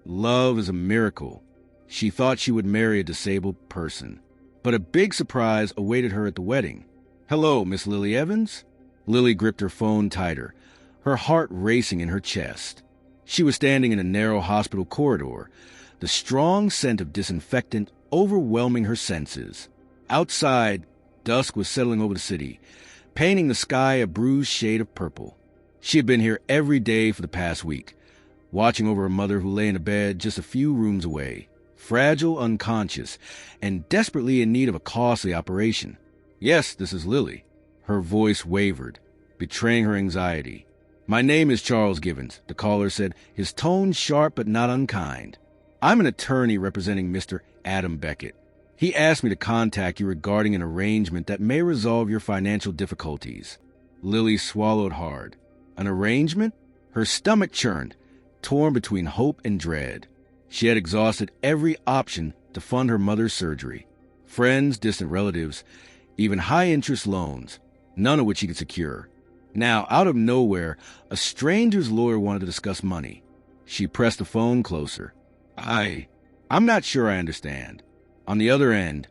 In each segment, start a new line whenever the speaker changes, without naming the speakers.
Love is a miracle. She thought she would marry a disabled person. But a big surprise awaited her at the wedding. "Hello, Miss Lily Evans?" Lily gripped her phone tighter, her heart racing in her chest. She was standing in a narrow hospital corridor, the strong scent of disinfectant overwhelming her senses. Outside, dusk was settling over the city, painting the sky a bruised shade of purple. She had been here every day for the past week, watching over her mother who lay in a bed just a few rooms away, fragile, unconscious, and desperately in need of a costly operation. "Yes, this is Lily." Her voice wavered, betraying her anxiety. "My name is Charles Givens," the caller said, his tone sharp but not unkind. "I'm an attorney representing Mr. Adam Beckett. He asked me to contact you regarding an arrangement that may resolve your financial difficulties." Lily swallowed hard. An arrangement? Her stomach churned, torn between hope and dread. She had exhausted every option to fund her mother's surgery. Friends, distant relatives, even high-interest loans, none of which she could secure. Now, out of nowhere, a stranger's lawyer wanted to discuss money. She pressed the phone closer. I'm not sure I understand." On the other end,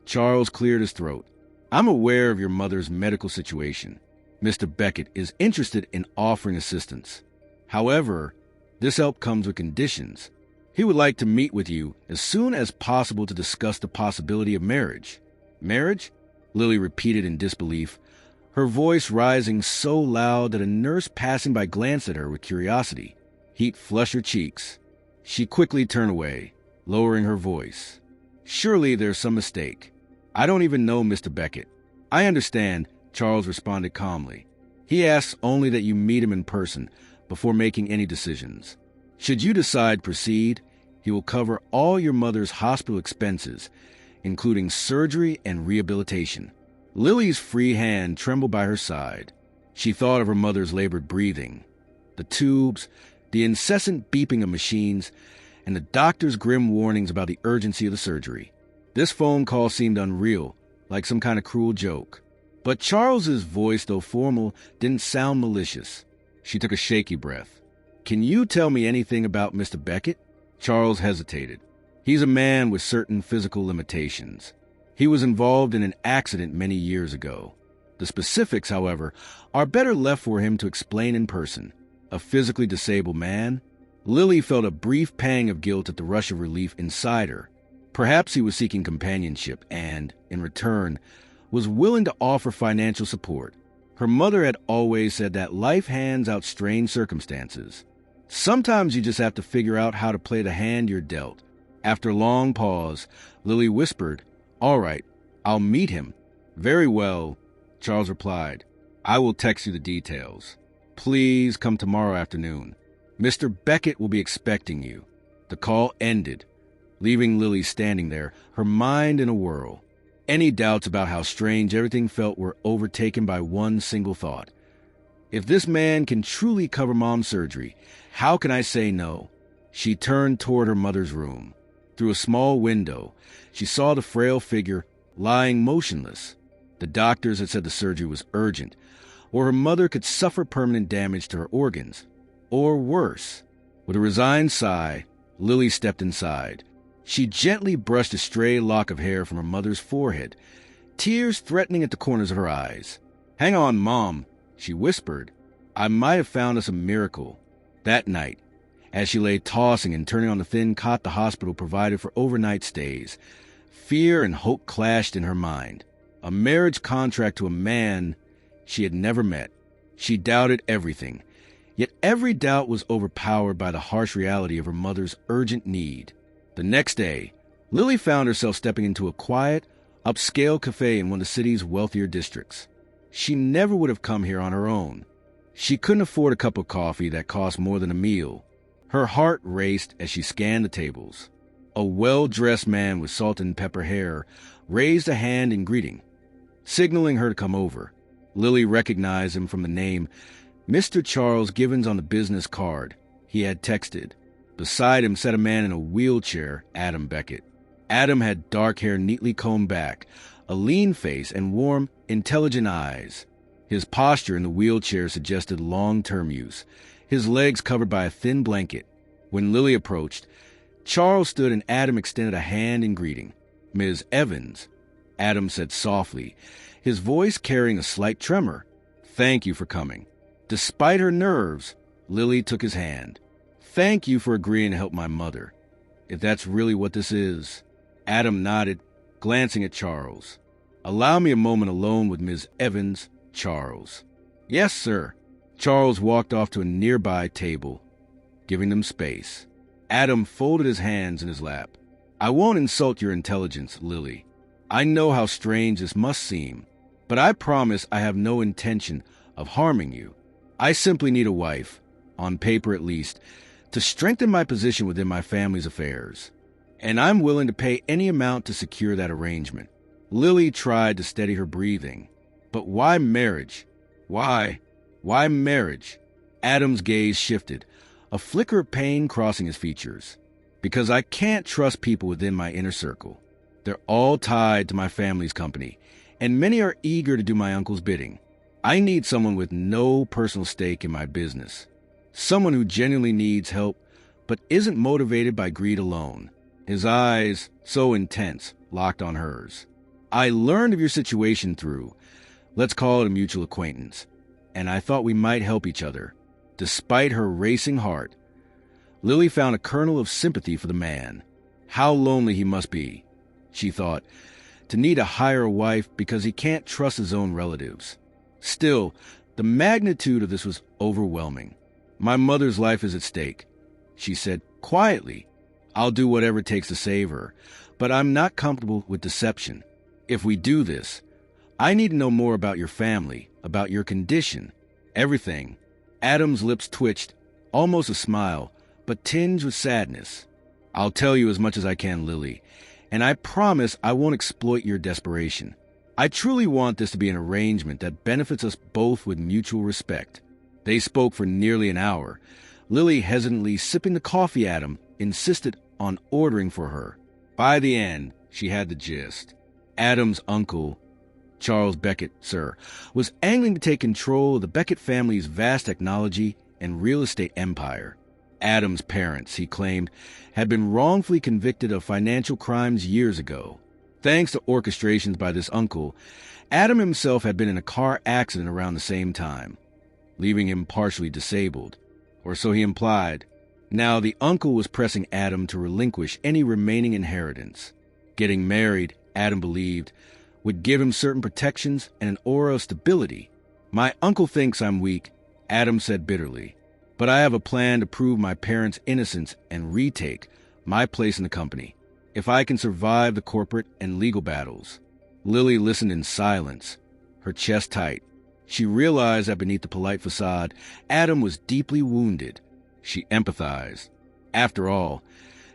Charles cleared his throat. "I'm aware of your mother's medical situation. Mr. Beckett is interested in offering assistance. However, this help comes with conditions. He would like to meet with you as soon as possible to discuss the possibility of marriage." "Marriage?" Lily repeated in disbelief, her voice rising so loud that a nurse passing by glanced at her with curiosity. Heat flushed her cheeks. She quickly turned away, lowering her voice. "Surely there's some mistake. I don't even know Mr. Beckett." "I understand," Charles responded calmly. "He asks only that you meet him in person before making any decisions. Should you decide to proceed, he will cover all your mother's hospital expenses, including surgery and rehabilitation." Lily's free hand trembled by her side. She thought of her mother's labored breathing, the tubes, the incessant beeping of machines, and the doctor's grim warnings about the urgency of the surgery. This phone call seemed unreal, like some kind of cruel joke. But Charles's voice, though formal, didn't sound malicious. She took a shaky breath. "Can you tell me anything about Mr. Beckett?" Charles hesitated. "He's a man with certain physical limitations. He was involved in an accident many years ago. The specifics, however, are better left for him to explain in person. A physically disabled man?" Lily felt a brief pang of guilt at the rush of relief inside her. Perhaps he was seeking companionship and, in return, was willing to offer financial support. Her mother had always said that life hands out strange circumstances. Sometimes you just have to figure out how to play the hand you're dealt. After a long pause, Lily whispered, "All right, I'll meet him." "Very well," Charles replied. "I will text you the details. Please come tomorrow afternoon. Mr. Beckett will be expecting you." The call ended, leaving Lily standing there, her mind in a whirl. Any doubts about how strange everything felt were overtaken by one single thought. If this man can truly cover Mom's surgery, how can I say no? She turned toward her mother's room. Through a small window, she saw the frail figure lying motionless. The doctors had said the surgery was urgent, or her mother could suffer permanent damage to her organs. Or worse. With a resigned sigh, Lily stepped inside. She gently brushed a stray lock of hair from her mother's forehead, tears threatening at the corners of her eyes. "Hang on, Mom," she whispered. "I might have found us a miracle." That night, as she lay tossing and turning on the thin cot the hospital provided for overnight stays, fear and hope clashed in her mind. A marriage contract to a man she had never met. She doubted everything, yet every doubt was overpowered by the harsh reality of her mother's urgent need. The next day, Lily found herself stepping into a quiet, upscale cafe in one of the city's wealthier districts. She never would have come here on her own. She couldn't afford a cup of coffee that cost more than a meal. Her heart raced as she scanned the tables. A well-dressed man with salt and pepper hair raised a hand in greeting, signaling her to come over. Lily recognized him from the name Mr. Charles Givens on the business card he had texted. Beside him sat a man in a wheelchair, Adam Beckett. Adam had dark hair neatly combed back, a lean face, and warm, intelligent eyes. His posture in the wheelchair suggested long-term use, his legs covered by a thin blanket. When Lily approached, Charles stood and Adam extended a hand in greeting. "Ms. Evans," Adam said softly, his voice carrying a slight tremor. "Thank you for coming." Despite her nerves, Lily took his hand. "Thank you for agreeing to help my mother. If that's really what this is." Adam nodded, glancing at Charles. "Allow me a moment alone with Ms. Evans, Charles." "Yes, sir." Charles walked off to a nearby table, giving them space. Adam folded his hands in his lap. "I won't insult your intelligence, Lily. I know how strange this must seem, but I promise I have no intention of harming you. I simply need a wife, on paper at least, to strengthen my position within my family's affairs. And I'm willing to pay any amount to secure that arrangement." Lily tried to steady her breathing. "But why marriage? Why marriage?" Adam's gaze shifted, a flicker of pain crossing his features. "Because I can't trust people within my inner circle. They're all tied to my family's company, and many are eager to do my uncle's bidding. I need someone with no personal stake in my business. Someone who genuinely needs help, but isn't motivated by greed alone." His eyes, so intense, locked on hers. "I learned of your situation through, let's call it a mutual acquaintance, and I thought we might help each other." Despite her racing heart, Lily found a kernel of sympathy for the man. How lonely he must be, she thought, to need to hire a wife because he can't trust his own relatives. Still, the magnitude of this was overwhelming. "My mother's life is at stake," she said quietly. "I'll do whatever it takes to save her, but I'm not comfortable with deception. If we do this, I need to know more about your family, about your condition, everything." Adam's lips twitched, almost a smile, but tinged with sadness. "I'll tell you as much as I can, Lily, and I promise I won't exploit your desperation. I truly want this to be an arrangement that benefits us both with mutual respect." They spoke for nearly an hour. Lily, hesitantly sipping the coffee Adam insisted on ordering for her. By the end, she had the gist. Adam's uncle, Charles Beckett, sir, was angling to take control of the Beckett family's vast technology and real estate empire. Adam's parents, he claimed, had been wrongfully convicted of financial crimes years ago. Thanks to orchestrations by this uncle, Adam himself had been in a car accident around the same time, leaving him partially disabled, or so he implied. Now the uncle was pressing Adam to relinquish any remaining inheritance. Getting married, Adam believed, would give him certain protections and an aura of stability. "My uncle thinks I'm weak," Adam said bitterly, "but I have a plan to prove my parents' innocence and retake my place in the company, if I can survive the corporate and legal battles." Lily listened in silence, her chest tight. She realized that beneath the polite facade, Adam was deeply wounded. She empathized. After all,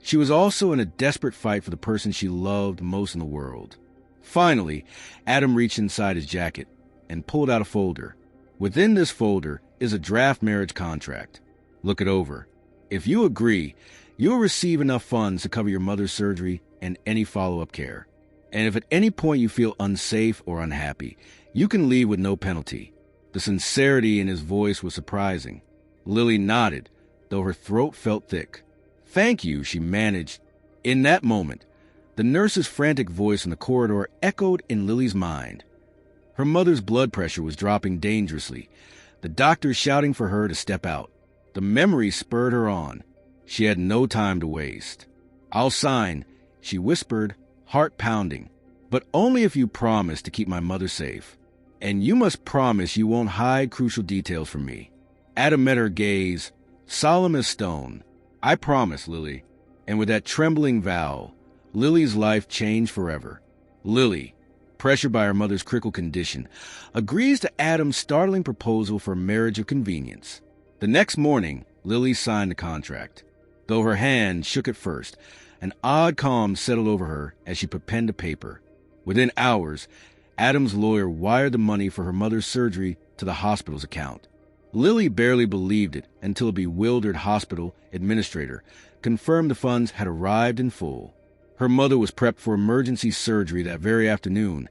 she was also in a desperate fight for the person she loved most in the world. Finally, Adam reached inside his jacket and pulled out a folder. Within this folder is a draft marriage contract. Look it over. If you agree, you'll receive enough funds to cover your mother's surgery and any follow-up care. And if at any point you feel unsafe or unhappy, you can leave with no penalty. The sincerity in his voice was surprising. Lily nodded, though her throat felt thick. "Thank you," she managed. In that moment, the nurse's frantic voice in the corridor echoed in Lily's mind. Her mother's blood pressure was dropping dangerously, the doctors shouting for her to step out. The memory spurred her on. She had no time to waste. "I'll sign," she whispered, heart pounding, "but only if you promise to keep my mother safe. And you must promise you won't hide crucial details from me." Adam met her gaze, solemn as stone. "I promise, Lily." And with that trembling vow, Lily's life changed forever. Lily, pressured by her mother's critical condition, agrees to Adam's startling proposal for a marriage of convenience. The next morning, Lily signed the contract. Though her hand shook at first, an odd calm settled over her as she put pen to paper. Within hours, Adam's lawyer wired the money for her mother's surgery to the hospital's account. Lily barely believed it until a bewildered hospital administrator confirmed the funds had arrived in full. Her mother was prepped for emergency surgery that very afternoon,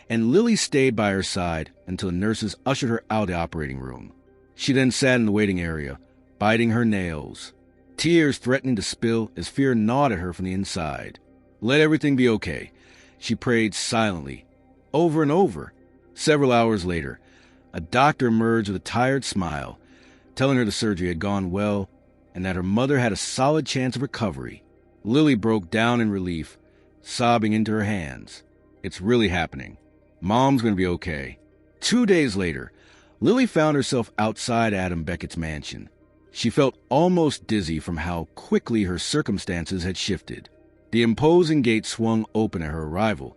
and Lily stayed by her side until the nurses ushered her out of the operating room. She then sat in the waiting area, biting her nails. tears threatening to spill as fear gnawed at her from the inside. Let everything be okay. She prayed silently, over and over. Several hours later, a doctor emerged with a tired smile, telling her the surgery had gone well and that her mother had a solid chance of recovery. Lily broke down in relief, sobbing into her hands. It's really happening. Mom's going to be okay. 2 days later, Lily found herself outside Adam Beckett's mansion. She felt almost dizzy from how quickly her circumstances had shifted. The imposing gate swung open at her arrival,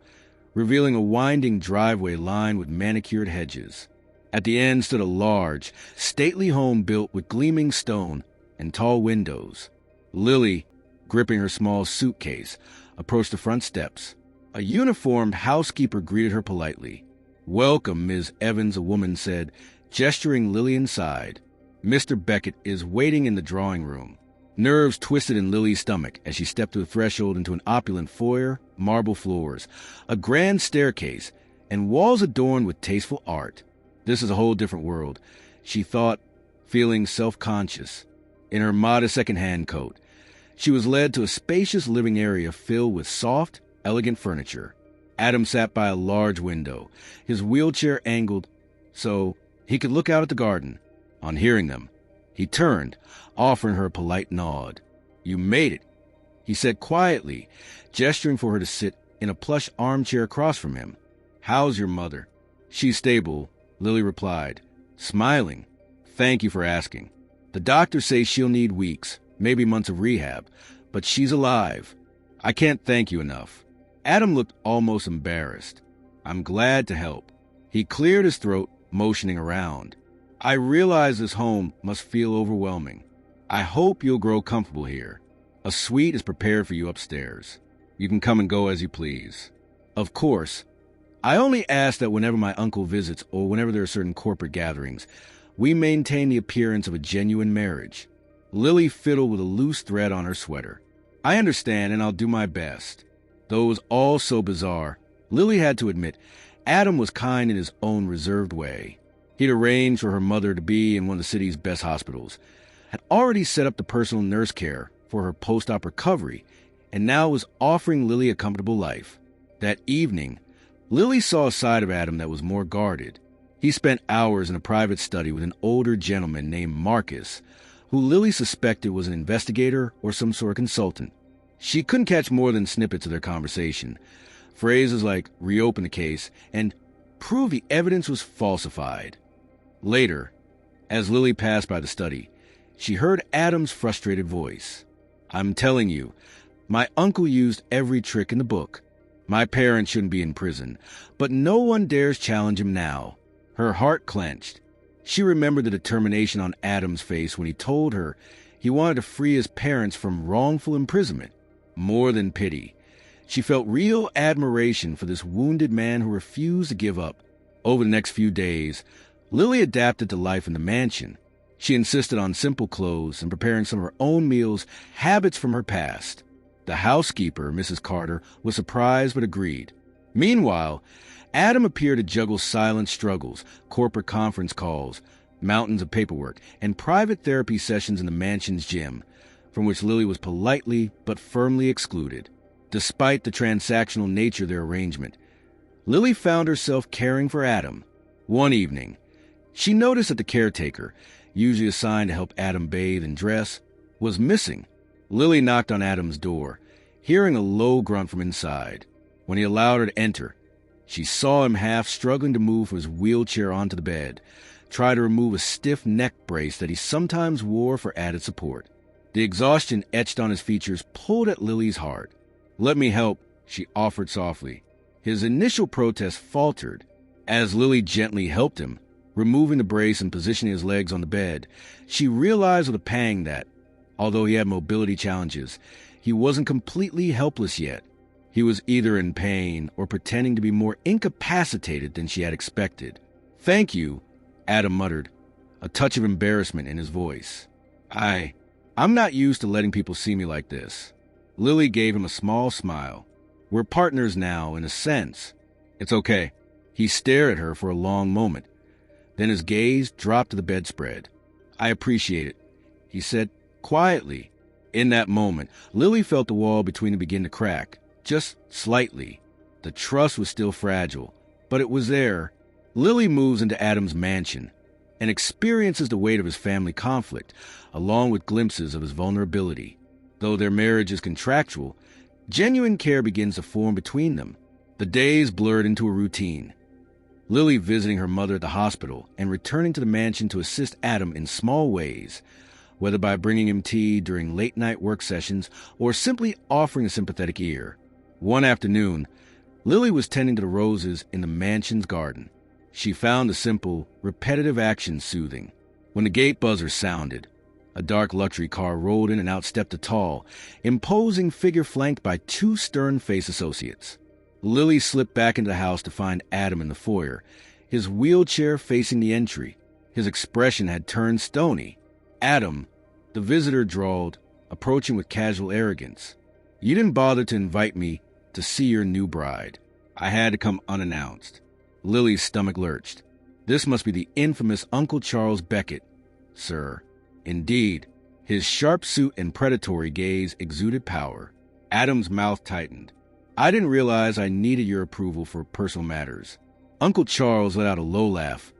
revealing a winding driveway lined with manicured hedges. At the end stood a large, stately home built with gleaming stone and tall windows. Lily, gripping her small suitcase, approached the front steps. A uniformed housekeeper greeted her politely. "Welcome, Ms. Evans," a woman said, gesturing Lily inside. "Mr. Beckett is waiting in the drawing room." Nerves twisted in Lily's stomach as she stepped through the threshold into an opulent foyer, marble floors, a grand staircase, and walls adorned with tasteful art. This is a whole different world, she thought, feeling self-conscious. In her modest second-hand coat, she was led to a spacious living area filled with soft, elegant furniture. Adam sat by a large window, his wheelchair angled so he could look out at the garden. On hearing them, he turned, offering her a polite nod. "You made it," he said quietly, gesturing for her to sit in a plush armchair across from him. "How's your mother?" "She's stable," Lily replied, smiling. "Thank you for asking. The doctors say she'll need weeks, maybe months of rehab, but she's alive. I can't thank you enough." Adam looked almost embarrassed. "I'm glad to help." He cleared his throat, motioning around. "I realize this home must feel overwhelming. I hope you'll grow comfortable here. A suite is prepared for you upstairs. You can come and go as you please. Of course, I only ask that whenever my uncle visits or whenever there are certain corporate gatherings, we maintain the appearance of a genuine marriage." Lily fiddled with a loose thread on her sweater. "I understand, and I'll do my best." Though it was all so bizarre, Lily had to admit Adam was kind in his own reserved way. He'd arranged for her mother to be in one of the city's best hospitals, had already set up the personal nurse care for her post-op recovery, and now was offering Lily a comfortable life. That evening, Lily saw a side of Adam that was more guarded. He spent hours in a private study with an older gentleman named Marcus, who Lily suspected was an investigator or some sort of consultant. She couldn't catch more than snippets of their conversation. Phrases like "reopen the case" and "prove the evidence was falsified." Later, as Lily passed by the study, she heard Adam's frustrated voice. "I'm telling you, my uncle used every trick in the book. My parents shouldn't be in prison, but no one dares challenge him now." Her heart clenched. She remembered the determination on Adam's face when he told her he wanted to free his parents from wrongful imprisonment. More than pity, she felt real admiration for this wounded man who refused to give up. Over the next few days, Lily adapted to life in the mansion. She insisted on simple clothes and preparing some of her own meals, habits from her past. The housekeeper, Mrs. Carter, was surprised but agreed. Meanwhile, Adam appeared to juggle silent struggles, corporate conference calls, mountains of paperwork, and private therapy sessions in the mansion's gym, from which Lily was politely but firmly excluded. Despite the transactional nature of their arrangement, Lily found herself caring for Adam. One evening, she noticed that the caretaker, usually assigned to help Adam bathe and dress, was missing. Lily knocked on Adam's door, hearing a low grunt from inside. When he allowed her to enter, she saw him half struggling to move from his wheelchair onto the bed, try to remove a stiff neck brace that he sometimes wore for added support. The exhaustion etched on his features pulled at Lily's heart. "Let me help," she offered softly. His initial protest faltered. As Lily gently helped him, removing the brace and positioning his legs on the bed, she realized with a pang that, although he had mobility challenges, he wasn't completely helpless yet. He was either in pain or pretending to be more incapacitated than she had expected. "Thank you," Adam muttered, a touch of embarrassment in his voice. I'm not used to letting people see me like this." Lily gave him a small smile. "We're partners now, in a sense." "It's okay." He stared at her for a long moment. Then his gaze dropped to the bedspread. "I appreciate it," he said quietly, In that moment, Lily felt the wall between them begin to crack, just slightly. The trust was still fragile, but it was there. Lily moves into Adam's mansion and experiences the weight of his family conflict, along with glimpses of his vulnerability. Though their marriage is contractual, genuine care begins to form between them. The days blurred into a routine. Lily visiting her mother at the hospital and returning to the mansion to assist Adam in small ways, whether by bringing him tea during late-night work sessions or simply offering a sympathetic ear. One afternoon, Lily was tending to the roses in the mansion's garden. She found the simple, repetitive action soothing. When the gate buzzer sounded, a dark luxury car rolled in and out stepped a tall, imposing figure flanked by two stern-faced associates. Lily slipped back into the house to find Adam in the foyer, his wheelchair facing the entry. His expression had turned stony. "Adam," the visitor drawled, approaching with casual arrogance. "You didn't bother to invite me to see your new bride. I had to come unannounced." Lily's stomach lurched. This must be the infamous Uncle Charles Beckett, sir. Indeed, his sharp suit and predatory gaze exuded power. Adam's mouth tightened. "I didn't realize I needed your approval for personal matters." Uncle Charles let out a low laugh,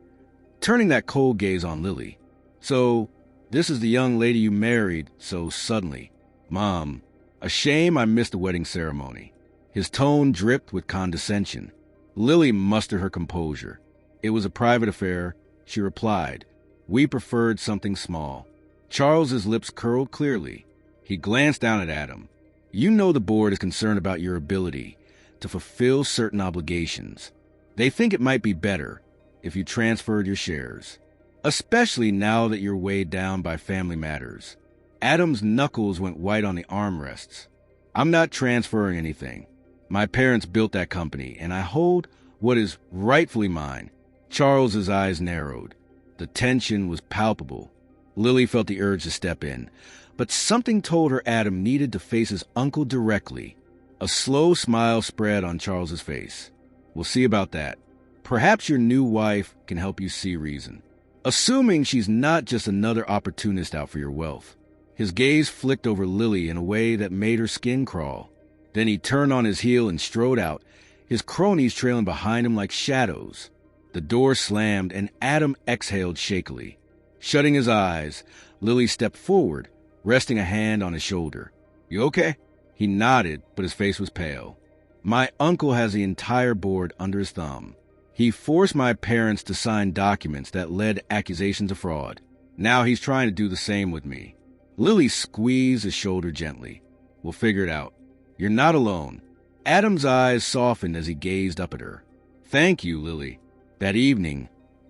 turning that cold gaze on Lily. "So, this is the young lady you married so suddenly. Mom, a shame I missed the wedding ceremony." His tone dripped with condescension. Lily mustered her composure. "It was a private affair," she replied. "We preferred something small." Charles's lips curled clearly. He glanced down at Adam. "You know the board is concerned about your ability to fulfill certain obligations. They think it might be better if you transferred your shares, especially now that you're weighed down by family matters." Adam's knuckles went white on the armrests. "I'm not transferring anything. My parents built that company, and I hold what is rightfully mine." Charles's eyes narrowed. The tension was palpable. Lily felt the urge to step in, but something told her Adam needed to face his uncle directly. A slow smile spread on Charles's face. "We'll see about that. Perhaps your new wife can help you see reason. Assuming she's not just another opportunist out for your wealth." His gaze flicked over Lily in a way that made her skin crawl. Then he turned on his heel and strode out, his cronies trailing behind him like shadows. The door slammed and Adam exhaled shakily. Shutting his eyes, Lily stepped forward, resting a hand on his shoulder. "You okay?" He nodded, but his face was pale. "My uncle has the entire board under his thumb. He forced my parents to sign documents that led to accusations of fraud. Now he's trying to do the same with me." Lily squeezed his shoulder gently. "We'll figure it out. You're not alone." Adam's eyes softened as he gazed up at her. "Thank you, Lily." That evening,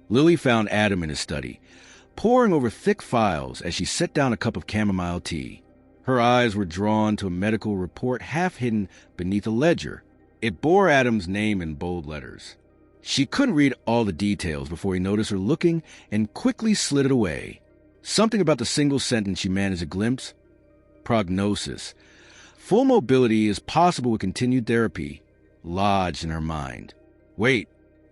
Lily found Adam in his study, poring over thick files as she set down a cup of chamomile tea. Her eyes were drawn to a medical report half hidden beneath a ledger. It bore Adam's name in bold letters. She couldn't read all the details before he noticed her looking and quickly slid it away. Something about the single sentence she managed to glimpse. Prognosis. Full mobility is possible with continued therapy, lodged in her mind. Wait,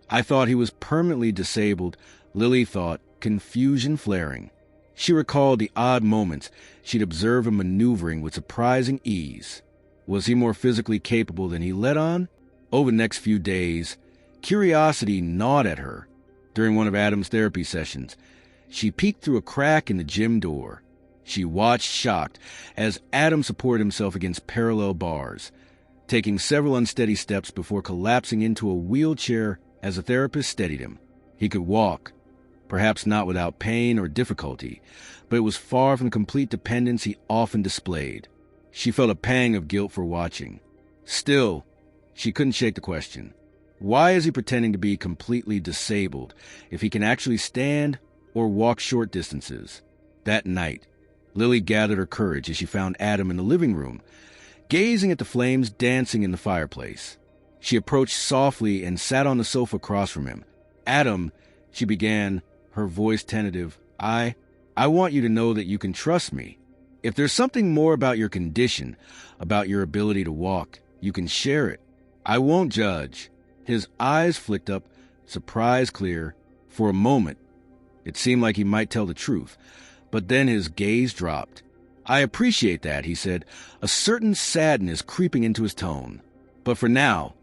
I thought he was permanently disabled. Lily thought, confusion flaring. She recalled the odd moments she'd observed him maneuvering with surprising ease. Was he more physically capable than he let on? Over the next few days, curiosity gnawed at her. During one of Adam's therapy sessions, she peeked through a crack in the gym door. She watched shocked as Adam supported himself against parallel bars, taking several unsteady steps before collapsing into a wheelchair as the therapist steadied him. He could walk, perhaps not without pain or difficulty, but it was far from the complete dependence he often displayed. She felt a pang of guilt for watching. Still, she couldn't shake the question. Why is he pretending to be completely disabled if he can actually stand or walk short distances? That night, Lily gathered her courage as she found Adam in the living room, gazing at the flames dancing in the fireplace. She approached softly and sat on the sofa across from him. "Adam," she began, her voice tentative, I want you to know that you can trust me. If there's something more about your condition, about your ability to walk, you can share it. I won't judge." His eyes flicked up, surprise clear. For a moment, it seemed like he might tell the truth, but then his gaze dropped. I appreciate that, he said, a certain sadness creeping into his tone. But for now,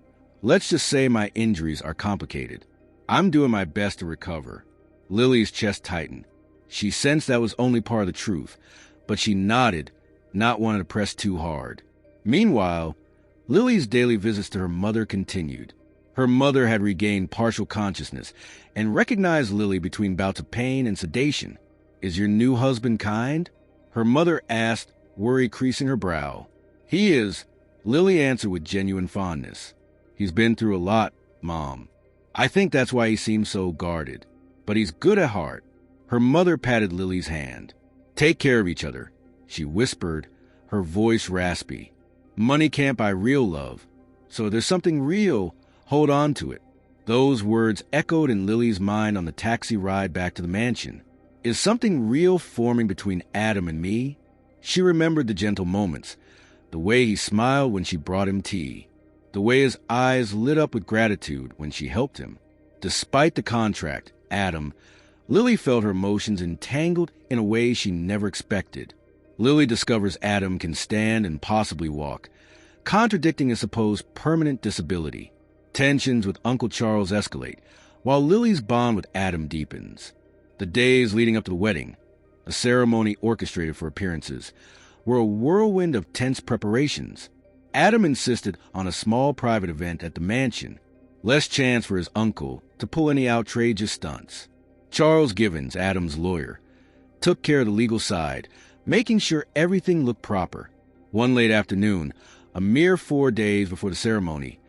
let's just say my injuries are complicated. I'm doing my best to recover. Lily's chest tightened. She sensed that was only part of the truth, but she nodded, not wanting to press too hard. Meanwhile, Lily's daily visits to her mother continued. Her mother had regained partial consciousness and recognized Lily between bouts of pain and sedation. Is your new husband kind? Her mother asked, worry creasing her brow. He is, Lily answered with genuine fondness. He's been through a lot, Mom. I think that's why he seems so guarded. But he's good at heart. Her mother patted Lily's hand. Take care of each other, she whispered, her voice raspy. Money can't buy real love. So if there's something real, hold on to it. Those words echoed in Lily's mind on the taxi ride back to the mansion. Is something real forming between Adam and me? She remembered the gentle moments, the way he smiled when she brought him tea, the way his eyes lit up with gratitude when she helped him. Despite the contract, Adam, Lily felt her emotions entangled in a way she never expected. Lily discovers Adam can stand and possibly walk, contradicting a supposed permanent disability. Tensions with Uncle Charles escalate, while Lily's bond with Adam deepens. The days leading up to the wedding, a ceremony orchestrated for appearances, were a whirlwind of tense preparations. Adam insisted on a small private event at the mansion, less chance for his uncle to pull any outrageous stunts. Charles Givens, Adam's lawyer, took care of the legal side, making sure everything looked proper. One late afternoon, a mere 4 days before the ceremony,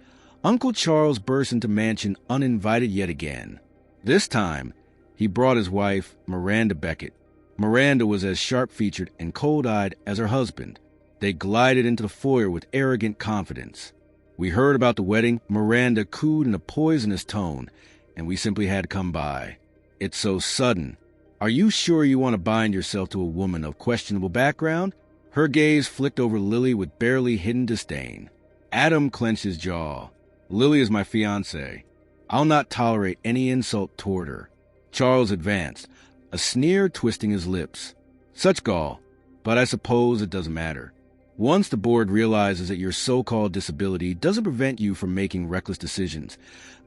Uncle Charles burst into mansion uninvited yet again. This time, he brought his wife, Miranda Beckett. Miranda was as sharp-featured and cold-eyed as her husband. They glided into the foyer with arrogant confidence. We heard about the wedding, Miranda cooed in a poisonous tone, and we simply had to come by. It's so sudden. Are you sure you want to bind yourself to a woman of questionable background? Her gaze flicked over Lily with barely hidden disdain. Adam clenched his jaw. Lily is my fiancée. I'll not tolerate any insult toward her. Charles advanced, a sneer twisting his lips. Such gall, but I suppose it doesn't matter. Once the board realizes that your so-called disability doesn't prevent you from making reckless decisions,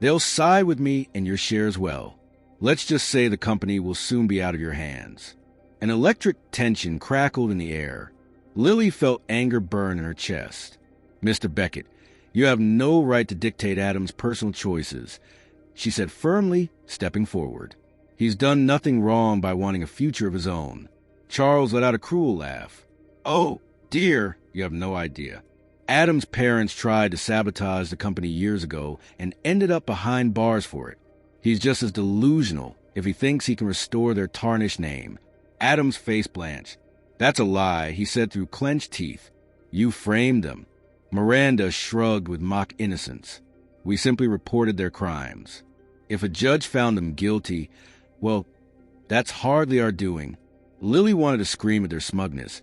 they'll side with me and your shares well. Let's just say the company will soon be out of your hands. An electric tension crackled in the air. Lily felt anger burn in her chest. Mr. Beckett, you have no right to dictate Adam's personal choices, she said firmly, stepping forward. He's done nothing wrong by wanting a future of his own. Charles let out a cruel laugh. Oh, dear, you have no idea. Adam's parents tried to sabotage the company years ago and ended up behind bars for it. He's just as delusional if he thinks he can restore their tarnished name. Adam's face blanched. That's a lie, he said through clenched teeth. You framed them. Miranda shrugged with mock innocence. We simply reported their crimes. If a judge found them guilty, well, that's hardly our doing. Lily wanted to scream at their smugness,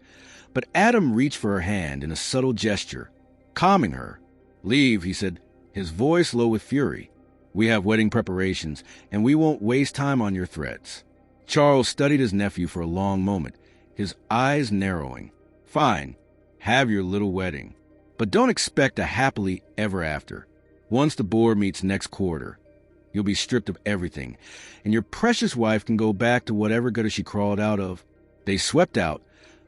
but Adam reached for her hand in a subtle gesture, calming her. Leave, he said, his voice low with fury. We have wedding preparations, and we won't waste time on your threats. Charles studied his nephew for a long moment, his eyes narrowing. Fine, have your little wedding. But don't expect a happily ever after. Once the board meets next quarter, you'll be stripped of everything, and your precious wife can go back to whatever gutter she crawled out of. They swept out,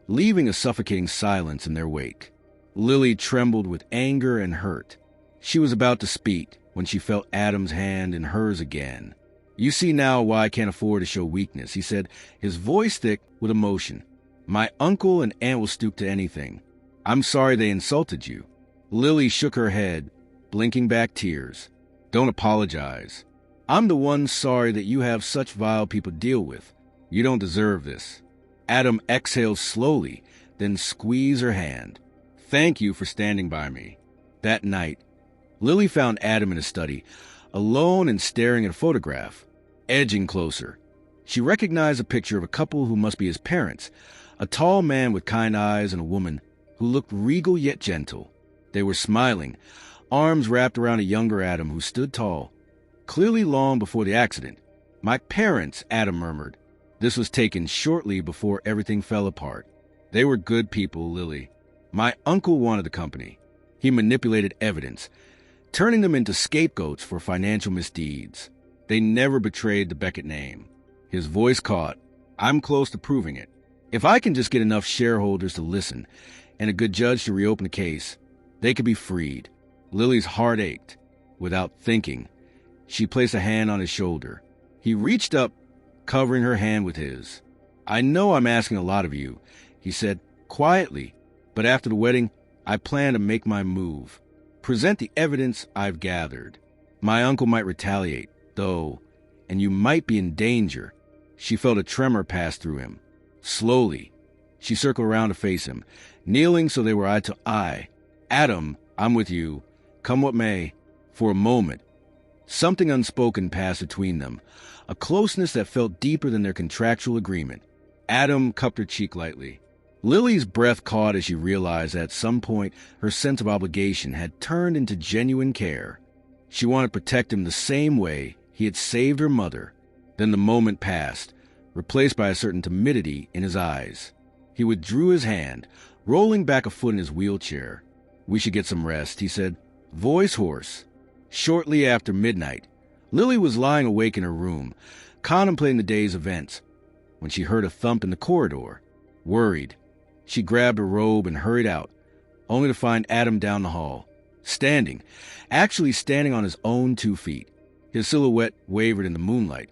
leaving a suffocating silence in their wake. Lily trembled with anger and hurt. She was about to speak when she felt Adam's hand in hers again. You see now why I can't afford to show weakness, he said, his voice thick with emotion. My uncle and aunt will stoop to anything. I'm sorry they insulted you. Lily shook her head, blinking back tears. Don't apologize. I'm the one sorry that you have such vile people to deal with. You don't deserve this. Adam exhaled slowly, then squeezed her hand. Thank you for standing by me. That night, Lily found Adam in his study, alone and staring at a photograph. Edging closer, she recognized a picture of a couple who must be his parents, a tall man with kind eyes and a woman who looked regal yet gentle. They were smiling, arms wrapped around a younger Adam who stood tall, clearly long before the accident. My parents, Adam murmured. This was taken shortly before everything fell apart. They were good people, Lily. My uncle wanted the company. He manipulated evidence, turning them into scapegoats for financial misdeeds. They never betrayed the Beckett name. His voice caught. I'm close to proving it. If I can just get enough shareholders to listen and a good judge to reopen the case, they could be freed. Lily's heart ached. Without thinking, she placed a hand on his shoulder. He reached up, covering her hand with his. I know I'm asking a lot of you, he said quietly, but after the wedding, I plan to make my move. Present the evidence I've gathered. My uncle might retaliate, though, and you might be in danger. She felt a tremor pass through him. Slowly, she circled around to face him, kneeling so they were eye to eye. Adam, I'm with you. Come what may. For a moment, something unspoken passed between them, a closeness that felt deeper than their contractual agreement. Adam cupped her cheek lightly. Lily's breath caught as she realized that at some point her sense of obligation had turned into genuine care. She wanted to protect him the same way he had saved her mother. Then the moment passed, replaced by a certain timidity in his eyes. He withdrew his hand, rolling back a foot in his wheelchair. We should get some rest, he said, voice hoarse. Shortly after midnight, Lily was lying awake in her room, contemplating the day's events, when she heard a thump in the corridor. Worried, she grabbed her robe and hurried out, only to find Adam down the hall, actually standing on his own 2 feet. His silhouette wavered in the moonlight.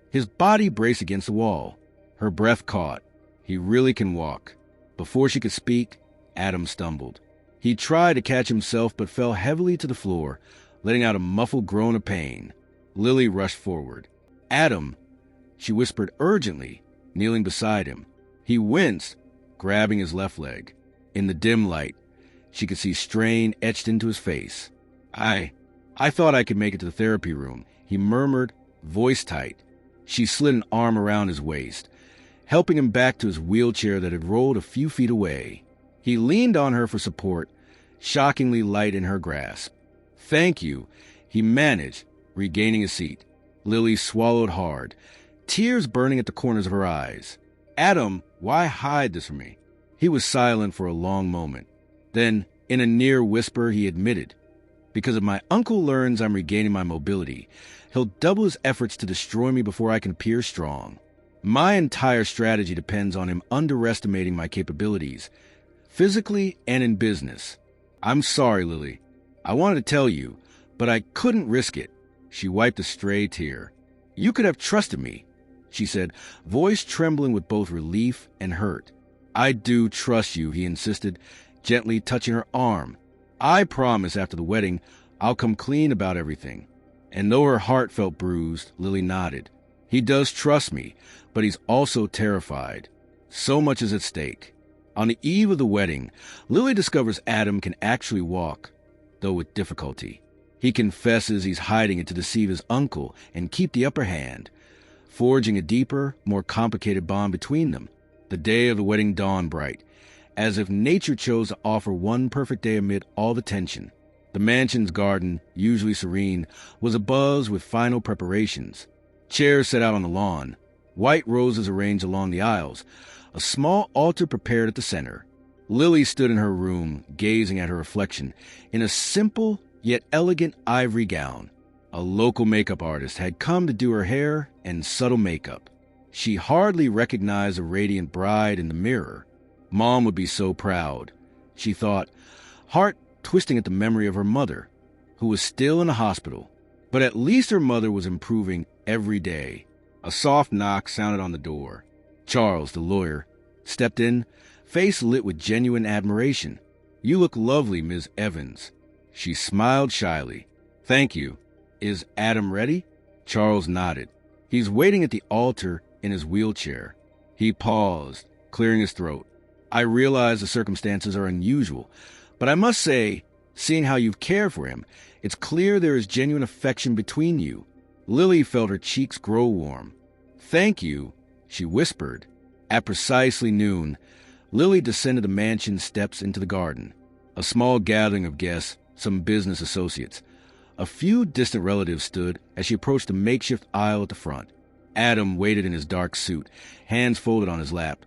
His body braced against the wall. Her breath caught. He really can walk. Before she could speak, Adam stumbled. He tried to catch himself but fell heavily to the floor, letting out a muffled groan of pain. Lily rushed forward. Adam, she whispered urgently, kneeling beside him. He winced, grabbing his left leg. In the dim light, she could see strain etched into his face. I thought I could make it to the therapy room, he murmured, voice tight. She slid an arm around his waist, helping him back to his wheelchair that had rolled a few feet away. He leaned on her for support, shockingly light in her grasp. Thank you, he managed, regaining his seat. Lily swallowed hard, tears burning at the corners of her eyes. Adam, why hide this from me? He was silent for a long moment. Then, in a near whisper, he admitted, because if my uncle learns I'm regaining my mobility, he'll double his efforts to destroy me before I can appear strong. My entire strategy depends on him underestimating my capabilities, physically and in business. I'm sorry, Lily. I wanted to tell you, but I couldn't risk it. She wiped a stray tear. You could have trusted me, she said, voice trembling with both relief and hurt. I do trust you, he insisted, gently touching her arm. I promise after the wedding, I'll come clean about everything. And though her heart felt bruised, Lily nodded. He does trust me, but he's also terrified. So much is at stake. On the eve of the wedding, Lily discovers Adam can actually walk, though with difficulty. He confesses he's hiding it to deceive his uncle and keep the upper hand, forging a deeper, more complicated bond between them. The day of the wedding dawned bright, as if nature chose to offer one perfect day amid all the tension. The mansion's garden, usually serene, was abuzz with final preparations. Chairs set out on the lawn, white roses arranged along the aisles, a small altar prepared at the center. Lily stood in her room, gazing at her reflection, in a simple yet elegant ivory gown. A local makeup artist had come to do her hair and subtle makeup. She hardly recognized the radiant bride in the mirror. Mom would be so proud, she thought, heart twisting at the memory of her mother, who was still in the hospital. But at least her mother was improving every day. A soft knock sounded on the door. Charles, the lawyer, stepped in, face lit with genuine admiration. You look lovely, Ms. Evans. She smiled shyly. Thank you. Is Adam ready? Charles nodded. He's waiting at the altar in his wheelchair. He paused, clearing his throat. I realize the circumstances are unusual, but I must say, seeing how you've cared for him, it's clear there is genuine affection between you. Lily felt her cheeks grow warm. Thank you, she whispered. At precisely noon, Lily descended the mansion steps into the garden. A small gathering of guests, some business associates. A few distant relatives stood as she approached the makeshift aisle at the front. Adam waited in his dark suit, hands folded on his lap.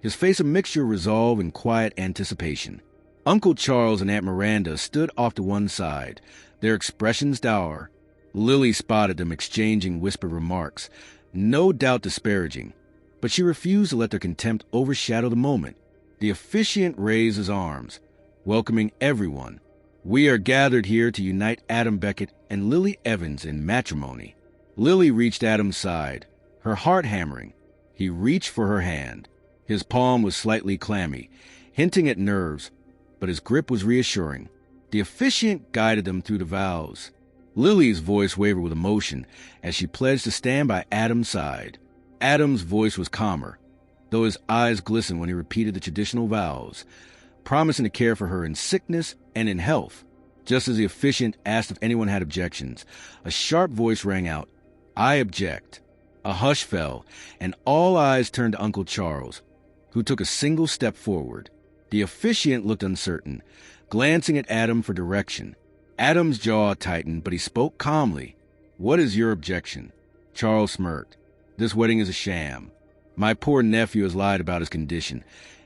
his face a mixture of resolve and quiet anticipation. Uncle Charles and Aunt Miranda stood off to one side, their expressions dour. Lily spotted them exchanging whispered remarks, no doubt disparaging, but she refused to let their contempt overshadow the moment. The officiant raised his arms, welcoming everyone. "We are gathered here to unite Adam Beckett and Lily Evans in matrimony." Lily reached Adam's side, her heart hammering. He reached for her hand. His palm was slightly clammy, hinting at nerves, but his grip was reassuring. The officiant guided them through the vows. Lily's voice wavered with emotion as she pledged to stand by Adam's side. Adam's voice was calmer, though his eyes glistened when he repeated the traditional vows, promising to care for her in sickness and in health. Just as the officiant asked if anyone had objections, a sharp voice rang out, "I object." A hush fell, and all eyes turned to Uncle Charles, who took a single step forward. The officiant looked uncertain, glancing at Adam for direction. Adam's jaw tightened, but he spoke calmly. "What is your objection?" Charles smirked. "This wedding is a sham. My poor nephew has lied about his condition,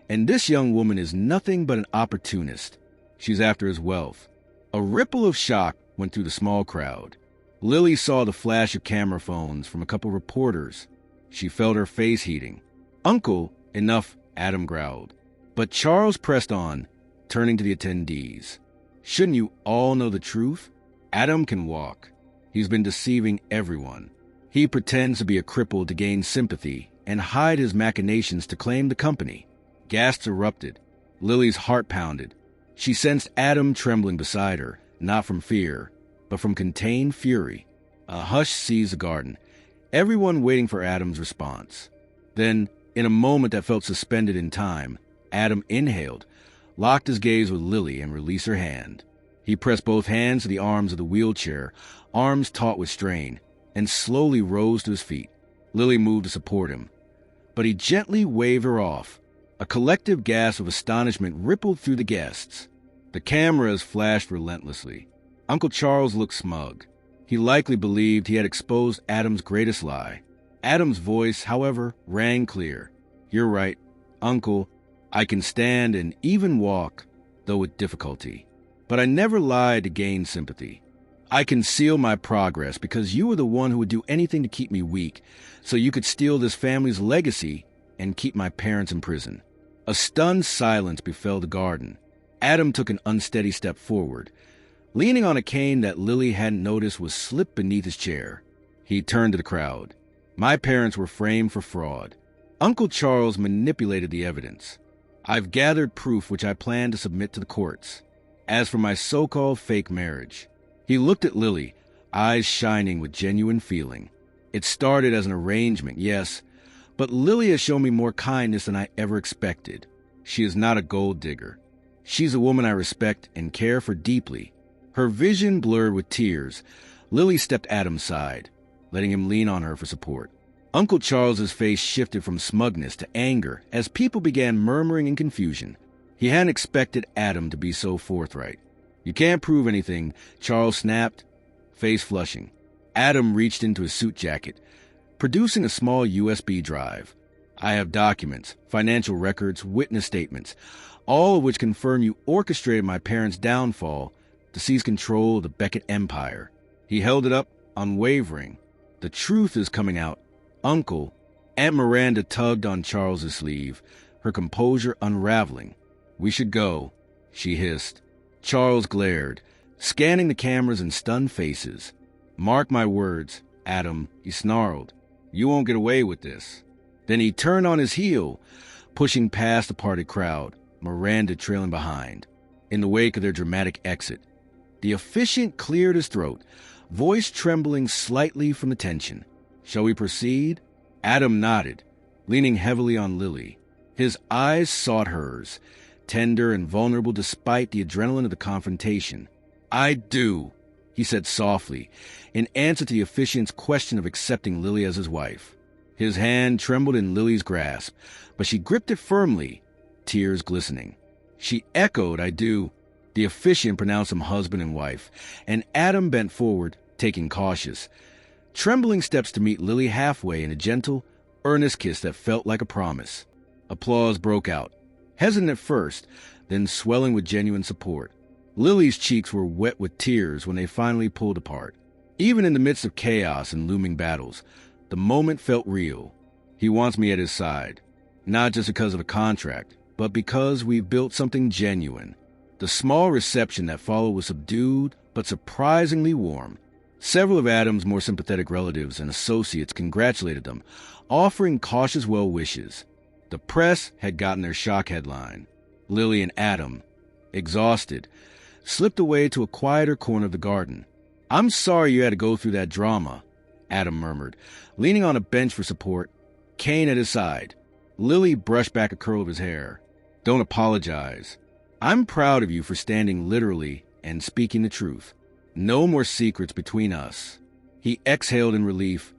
and this young woman is nothing but an opportunist. She's after his wealth." A ripple of shock went through the small crowd. Lily saw the flash of camera phones from a couple reporters. She felt her face heating. "Uncle, enough," Adam growled. But Charles pressed on, turning to the attendees. "Shouldn't you all know the truth? Adam can walk. He's been deceiving everyone. He pretends to be a cripple to gain sympathy and hide his machinations to claim the company." Gasps erupted. Lily's heart pounded. She sensed Adam trembling beside her, not from fear, but from contained fury. A hush seized the garden, everyone waiting for Adam's response. Then, in a moment that felt suspended in time, Adam inhaled, locked his gaze with Lily, and released her hand. He pressed both hands to the arms of the wheelchair, arms taut with strain, and slowly rose to his feet. Lily moved to support him, but he gently waved her off. A collective gasp of astonishment rippled through the guests. The cameras flashed relentlessly. Uncle Charles looked smug. He likely believed he had exposed Adam's greatest lie. Adam's voice, however, rang clear. "You're right, Uncle. I can stand and even walk, though with difficulty. But I never lied to gain sympathy. I conceal my progress because you were the one who would do anything to keep me weak, so you could steal this family's legacy and keep my parents in prison." A stunned silence befell the garden. Adam took an unsteady step forward, leaning on a cane that Lily hadn't noticed was slipped beneath his chair. He turned to the crowd. "My parents were framed for fraud. Uncle Charles manipulated the evidence. I've gathered proof which I plan to submit to the courts. As for my so-called fake marriage," he looked at Lily, eyes shining with genuine feeling. "It started as an arrangement, yes, but Lily has shown me more kindness than I ever expected. She is not a gold digger. She's a woman I respect and care for deeply." Her vision blurred with tears. Lily stepped Adam's side, letting him lean on her for support. Uncle Charles's face shifted from smugness to anger as people began murmuring in confusion. He hadn't expected Adam to be so forthright. "You can't prove anything," Charles snapped, face flushing. Adam reached into his suit jacket, producing a small USB drive. "I have documents, financial records, witness statements, all of which confirm you orchestrated my parents' downfall to seize control of the Beckett empire." He held it up, unwavering. "The truth is coming out, Uncle." Aunt Miranda tugged on Charles's sleeve, her composure unraveling. "We should go," she hissed. Charles glared, scanning the cameras and stunned faces. "Mark my words, Adam," he snarled. "You won't get away with this." Then he turned on his heel, pushing past the parted crowd, Miranda trailing behind. In the wake of their dramatic exit, the officiant cleared his throat, voice trembling slightly from the tension. "Shall we proceed?" Adam nodded, leaning heavily on Lily. His eyes sought hers, tender and vulnerable despite the adrenaline of the confrontation. "I do," he said softly, in answer to the officiant's question of accepting Lily as his wife. His hand trembled in Lily's grasp, but she gripped it firmly, tears glistening. She echoed, "I do." The officiant pronounced them husband and wife, and Adam bent forward, taking cautious, trembling steps to meet Lily halfway in a gentle, earnest kiss that felt like a promise. Applause broke out, hesitant at first, then swelling with genuine support. Lily's cheeks were wet with tears when they finally pulled apart. Even in the midst of chaos and looming battles, the moment felt real. He wants me at his side, not just because of a contract, but because we've built something genuine. The small reception that followed was subdued, but surprisingly warm. Several of Adam's more sympathetic relatives and associates congratulated them, offering cautious well wishes. The press had gotten their shock headline. Lily and Adam, exhausted, slipped away to a quieter corner of the garden. "I'm sorry you had to go through that drama," Adam murmured, leaning on a bench for support, Kane at his side. Lily brushed back a curl of his hair. "Don't apologize. I'm proud of you for standing literally and speaking the truth. No more secrets between us." He exhaled in relief,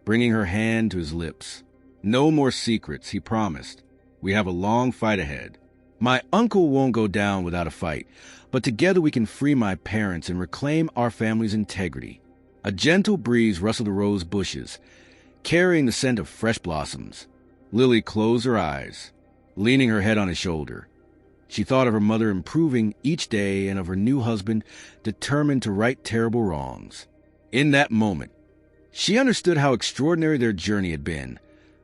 bringing her hand to his lips. "No more secrets," he promised. "We have a long fight ahead. My uncle won't go down without a fight, but together we can free my parents and reclaim our family's integrity." A gentle breeze rustled the rose bushes, carrying the scent of fresh blossoms. Lily closed her eyes, leaning her head on his shoulder. She thought of her mother improving each day and of her new husband determined to right terrible wrongs. In that moment, she understood how extraordinary their journey had been,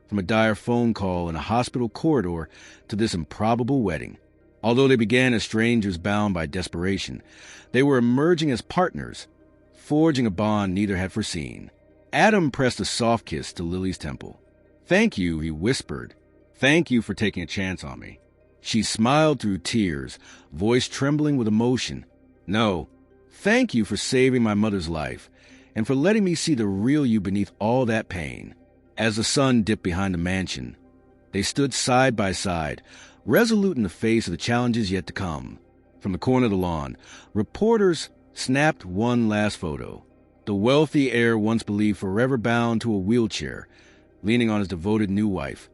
from a dire phone call in a hospital corridor to this improbable wedding. Although they began as strangers bound by desperation, they were emerging as partners, forging a bond neither had foreseen. Adam pressed a soft kiss to Lily's temple. "Thank you," he whispered. "Thank you for taking a chance on me." She smiled through tears, voice trembling with emotion. "No, thank you for saving my mother's life and for letting me see the real you beneath all that pain." As the sun dipped behind the mansion, they stood side by side, resolute in the face of the challenges yet to come. From the corner of the lawn, reporters snapped one last photo. The wealthy heir once believed forever bound to a wheelchair, leaning on his devoted new wife,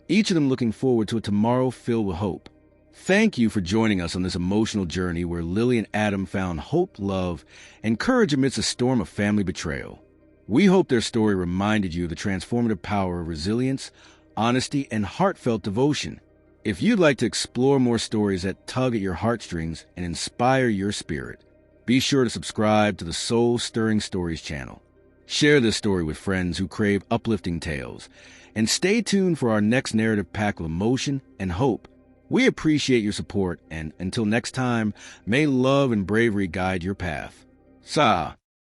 each of them looking forward to a tomorrow filled with hope. Thank you for joining us on this emotional journey where Lily and Adam found hope, love, and courage amidst a storm of family betrayal. We hope their story reminded you of the transformative power of resilience, honesty, and heartfelt devotion. If you'd like to explore more stories that tug at your heartstrings and inspire your spirit, be sure to subscribe to the Soul Stirring Stories channel. Share this story with friends who crave uplifting tales, and stay tuned for our next narrative packed with emotion and hope. We appreciate your support, and until next time, may love and bravery guide your path. Sa.